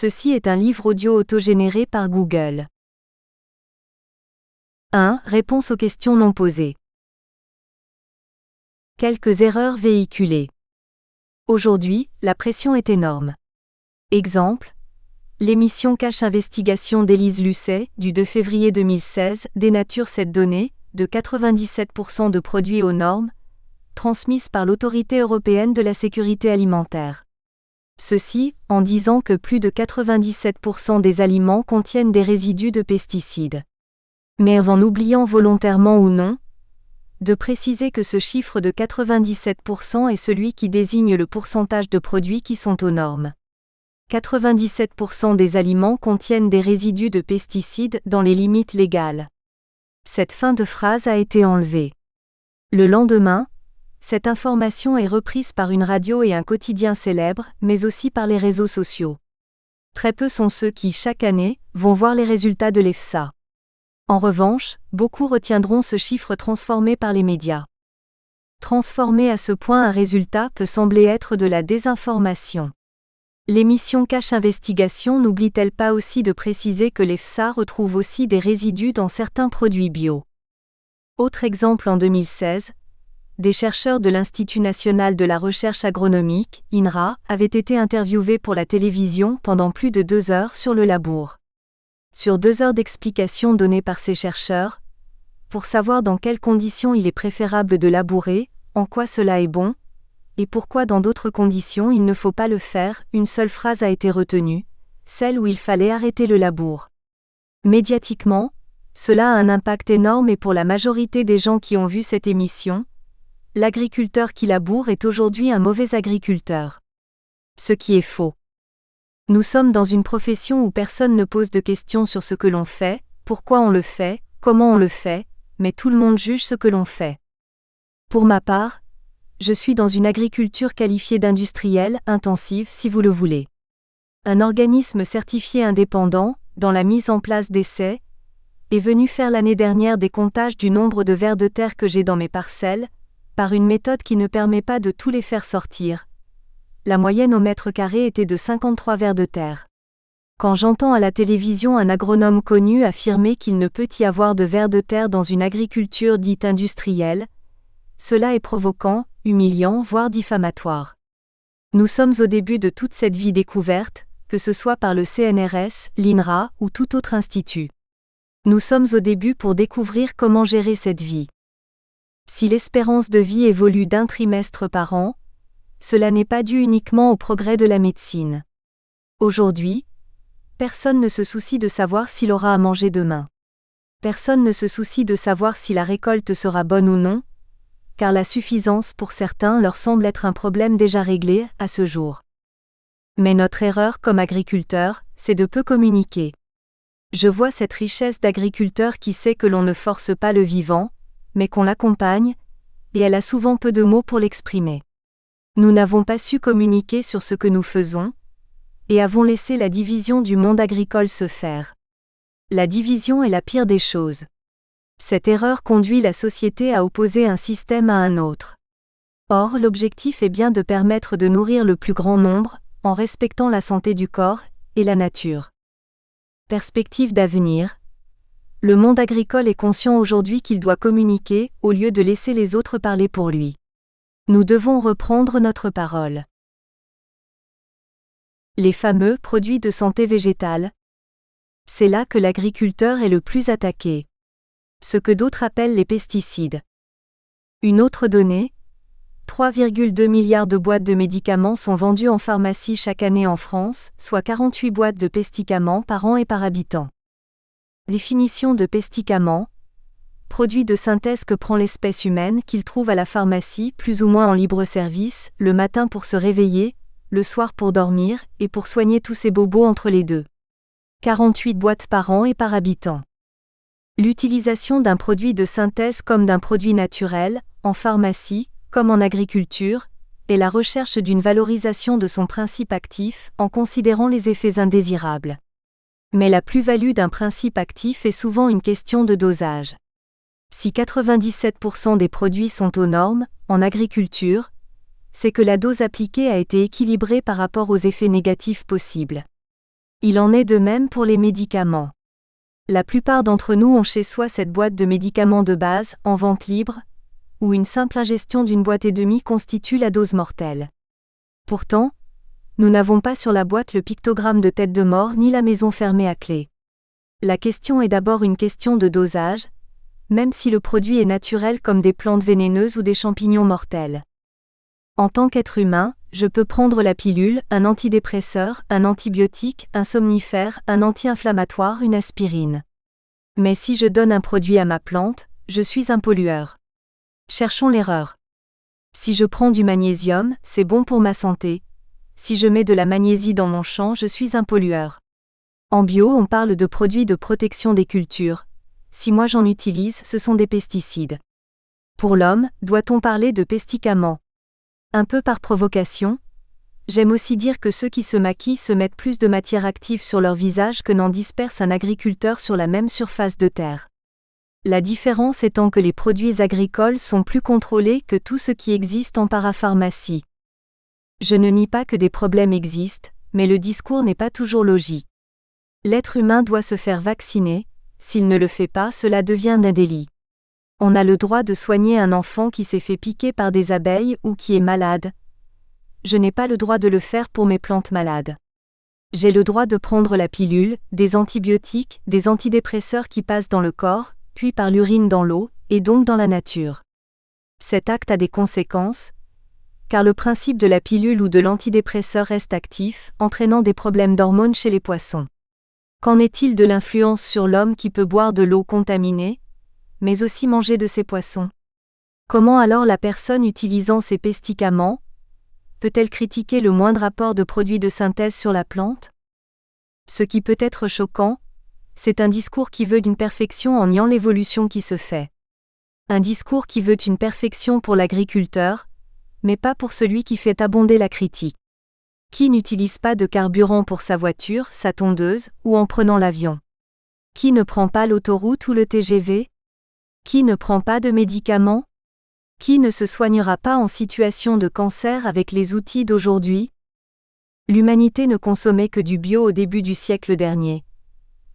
Ceci est un livre audio autogénéré par Google. 1. Réponse aux questions non posées. Quelques erreurs véhiculées. Aujourd'hui, la pression est énorme. Exemple. L'émission Cash Investigation d'Élise Lucet, du 2 février 2016, dénature cette donnée, de 97% de produits aux normes, transmise par l'Autorité européenne de la sécurité alimentaire. Ceci, en disant que plus de 97% des aliments contiennent des résidus de pesticides. Mais en oubliant volontairement ou non, de préciser que ce chiffre de 97% est celui qui désigne le pourcentage de produits qui sont aux normes. 97% des aliments contiennent des résidus de pesticides dans les limites légales. Cette fin de phrase a été enlevée. Le lendemain, cette information est reprise par une radio et un quotidien célèbre, mais aussi par les réseaux sociaux. Très peu sont ceux qui, chaque année, vont voir les résultats de l'EFSA. En revanche, beaucoup retiendront ce chiffre transformé par les médias. Transformer à ce point un résultat peut sembler être de la désinformation. L'émission Cash Investigation n'oublie-t-elle pas aussi de préciser que l'EFSA retrouve aussi des résidus dans certains produits bio? Autre exemple en 2016, des chercheurs de l'Institut national de la recherche agronomique, INRA, avaient été interviewés pour la télévision pendant plus de 2 heures sur le labour. Sur 2 heures d'explications données par ces chercheurs, pour savoir dans quelles conditions il est préférable de labourer, en quoi cela est bon, et pourquoi dans d'autres conditions il ne faut pas le faire, une seule phrase a été retenue, celle où il fallait arrêter le labour. Médiatiquement, cela a un impact énorme et pour la majorité des gens qui ont vu cette émission, l'agriculteur qui laboure est aujourd'hui un mauvais agriculteur. Ce qui est faux. Nous sommes dans une profession où personne ne pose de questions sur ce que l'on fait, pourquoi on le fait, comment on le fait, mais tout le monde juge ce que l'on fait. Pour ma part, je suis dans une agriculture qualifiée d'industrielle, intensive si vous le voulez. Un organisme certifié indépendant, dans la mise en place d'essais, est venu faire l'année dernière des comptages du nombre de vers de terre que j'ai dans mes parcelles, par une méthode qui ne permet pas de tous les faire sortir. La moyenne au mètre carré était de 53 vers de terre. Quand j'entends à la télévision un agronome connu affirmer qu'il ne peut y avoir de vers de terre dans une agriculture dite industrielle, cela est provoquant, humiliant, voire diffamatoire. Nous sommes au début de toute cette vie découverte, que ce soit par le CNRS, l'INRA ou tout autre institut. Nous sommes au début pour découvrir comment gérer cette vie. Si l'espérance de vie évolue d'un trimestre par an, cela n'est pas dû uniquement au progrès de la médecine. Aujourd'hui, personne ne se soucie de savoir s'il aura à manger demain. Personne ne se soucie de savoir si la récolte sera bonne ou non, car la suffisance pour certains leur semble être un problème déjà réglé à ce jour. Mais notre erreur comme agriculteurs, c'est de peu communiquer. Je vois cette richesse d'agriculteurs qui sait que l'on ne force pas le vivant, mais qu'on l'accompagne, et elle a souvent peu de mots pour l'exprimer. Nous n'avons pas su communiquer sur ce que nous faisons, et avons laissé la division du monde agricole se faire. La division est la pire des choses. Cette erreur conduit la société à opposer un système à un autre. Or, l'objectif est bien de permettre de nourrir le plus grand nombre, en respectant la santé du corps et la nature. Perspective d'avenir. Le monde agricole est conscient aujourd'hui qu'il doit communiquer, au lieu de laisser les autres parler pour lui. Nous devons reprendre notre parole. Les fameux produits de santé végétale. C'est là que l'agriculteur est le plus attaqué. Ce que d'autres appellent les pesticides. Une autre donnée, 3,2 milliards de boîtes de médicaments sont vendues en pharmacie chaque année en France, soit 48 boîtes de pesticaments par an et par habitant. Définition de pesticament. Produit de synthèse que prend l'espèce humaine qu'il trouve à la pharmacie plus ou moins en libre service, le matin pour se réveiller, le soir pour dormir, et pour soigner tous ces bobos entre les deux. 48 boîtes par an et par habitant. L'utilisation d'un produit de synthèse comme d'un produit naturel, en pharmacie, comme en agriculture, est la recherche d'une valorisation de son principe actif en considérant les effets indésirables. Mais la plus-value d'un principe actif est souvent une question de dosage. Si 97% des produits sont aux normes, en agriculture, c'est que la dose appliquée a été équilibrée par rapport aux effets négatifs possibles. Il en est de même pour les médicaments. La plupart d'entre nous ont chez soi cette boîte de médicaments de base, en vente libre, où une simple ingestion d'une boîte et demie constitue la dose mortelle. Pourtant, nous n'avons pas sur la boîte le pictogramme de tête de mort ni la maison fermée à clé. La question est d'abord une question de dosage, même si le produit est naturel comme des plantes vénéneuses ou des champignons mortels. En tant qu'être humain, je peux prendre la pilule, un antidépresseur, un antibiotique, un somnifère, un anti-inflammatoire, une aspirine. Mais si je donne un produit à ma plante, je suis un pollueur. Cherchons l'erreur. Si je prends du magnésium, c'est bon pour ma santé. Si je mets de la magnésie dans mon champ, je suis un pollueur. En bio, on parle de produits de protection des cultures. Si moi j'en utilise, ce sont des pesticides. Pour l'homme, doit-on parler de pesticaments? Un peu par provocation, j'aime aussi dire que ceux qui se maquillent se mettent plus de matière active sur leur visage que n'en disperse un agriculteur sur la même surface de terre. La différence étant que les produits agricoles sont plus contrôlés que tout ce qui existe en parapharmacie. Je ne nie pas que des problèmes existent, mais le discours n'est pas toujours logique. L'être humain doit se faire vacciner, s'il ne le fait pas, cela devient un délit. On a le droit de soigner un enfant qui s'est fait piquer par des abeilles ou qui est malade. Je n'ai pas le droit de le faire pour mes plantes malades. J'ai le droit de prendre la pilule, des antibiotiques, des antidépresseurs qui passent dans le corps, puis par l'urine dans l'eau, et donc dans la nature. Cet acte a des conséquences, car le principe de la pilule ou de l'antidépresseur reste actif, entraînant des problèmes d'hormones chez les poissons. Qu'en est-il de l'influence sur l'homme qui peut boire de l'eau contaminée, mais aussi manger de ces poissons? Comment alors la personne utilisant ces pesticaments peut-elle critiquer le moindre apport de produits de synthèse sur la plante? Ce qui peut être choquant, c'est un discours qui veut une perfection en niant l'évolution qui se fait. Un discours qui veut une perfection pour l'agriculteur, mais pas pour celui qui fait abonder la critique. Qui n'utilise pas de carburant pour sa voiture, sa tondeuse, ou en prenant l'avion? Qui ne prend pas l'autoroute ou le TGV? Qui ne prend pas de médicaments? Qui ne se soignera pas en situation de cancer avec les outils d'aujourd'hui? L'humanité ne consommait que du bio au début du siècle dernier.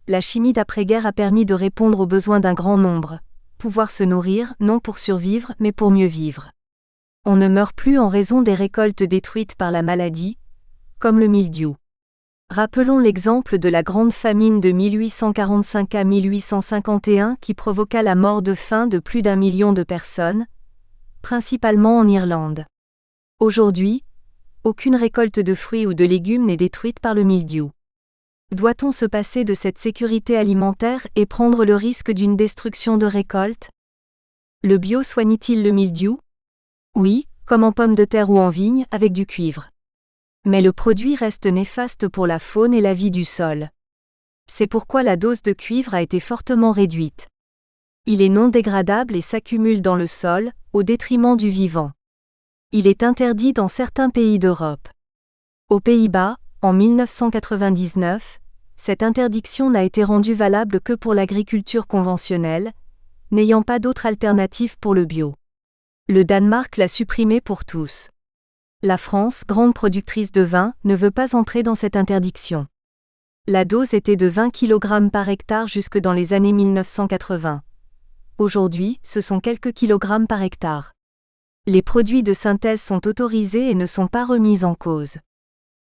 La chimie d'après-guerre a permis de répondre aux besoins d'un grand nombre. Pouvoir se nourrir, non pour survivre, mais pour mieux vivre. On ne meurt plus en raison des récoltes détruites par la maladie, comme le mildiou. Rappelons l'exemple de la grande famine de 1845 à 1851 qui provoqua la mort de faim de plus d'1 million de personnes, principalement en Irlande. Aujourd'hui, aucune récolte de fruits ou de légumes n'est détruite par le mildiou. Doit-on se passer de cette sécurité alimentaire et prendre le risque d'une destruction de récolte? Le bio soigne-t-il le mildiou? Oui, comme en pommes de terre ou en vigne, avec du cuivre. Mais le produit reste néfaste pour la faune et la vie du sol. C'est pourquoi la dose de cuivre a été fortement réduite. Il est non dégradable et s'accumule dans le sol, au détriment du vivant. Il est interdit dans certains pays d'Europe. Aux Pays-Bas, en 1999, cette interdiction n'a été rendue valable que pour l'agriculture conventionnelle, n'ayant pas d'autre alternative pour le bio. Le Danemark l'a supprimée pour tous. La France, grande productrice de vin, ne veut pas entrer dans cette interdiction. La dose était de 20 kg par hectare jusque dans les années 1980. Aujourd'hui, ce sont quelques kilogrammes par hectare. Les produits de synthèse sont autorisés et ne sont pas remis en cause.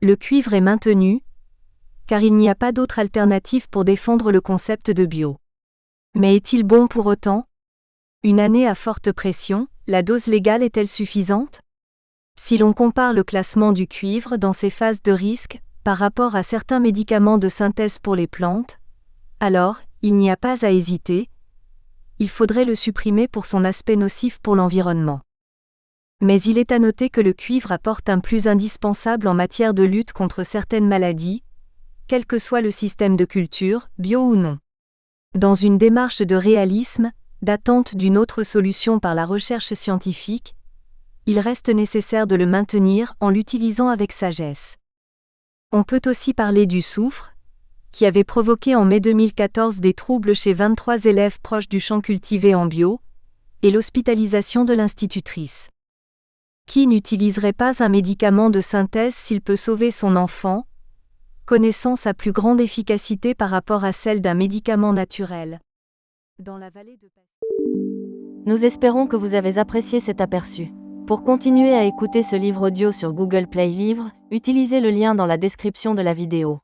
Le cuivre est maintenu, car il n'y a pas d'autre alternative pour défendre le concept de bio. Mais est-il bon pour autant? Une année à forte pression, la dose légale est-elle suffisante? Si l'on compare le classement du cuivre dans ses phases de risque, par rapport à certains médicaments de synthèse pour les plantes, alors, il n'y a pas à hésiter, il faudrait le supprimer pour son aspect nocif pour l'environnement. Mais il est à noter que le cuivre apporte un plus indispensable en matière de lutte contre certaines maladies, quel que soit le système de culture, bio ou non. Dans une démarche de réalisme, d'attente d'une autre solution par la recherche scientifique, il reste nécessaire de le maintenir en l'utilisant avec sagesse. On peut aussi parler du soufre, qui avait provoqué en mai 2014 des troubles chez 23 élèves proches du champ cultivé en bio, et l'hospitalisation de l'institutrice. Qui n'utiliserait pas un médicament de synthèse s'il peut sauver son enfant, connaissant sa plus grande efficacité par rapport à celle d'un médicament naturel. Dans la vallée de Nous espérons que vous avez apprécié cet aperçu. Pour continuer à écouter ce livre audio sur Google Play Livres, utilisez le lien dans la description de la vidéo.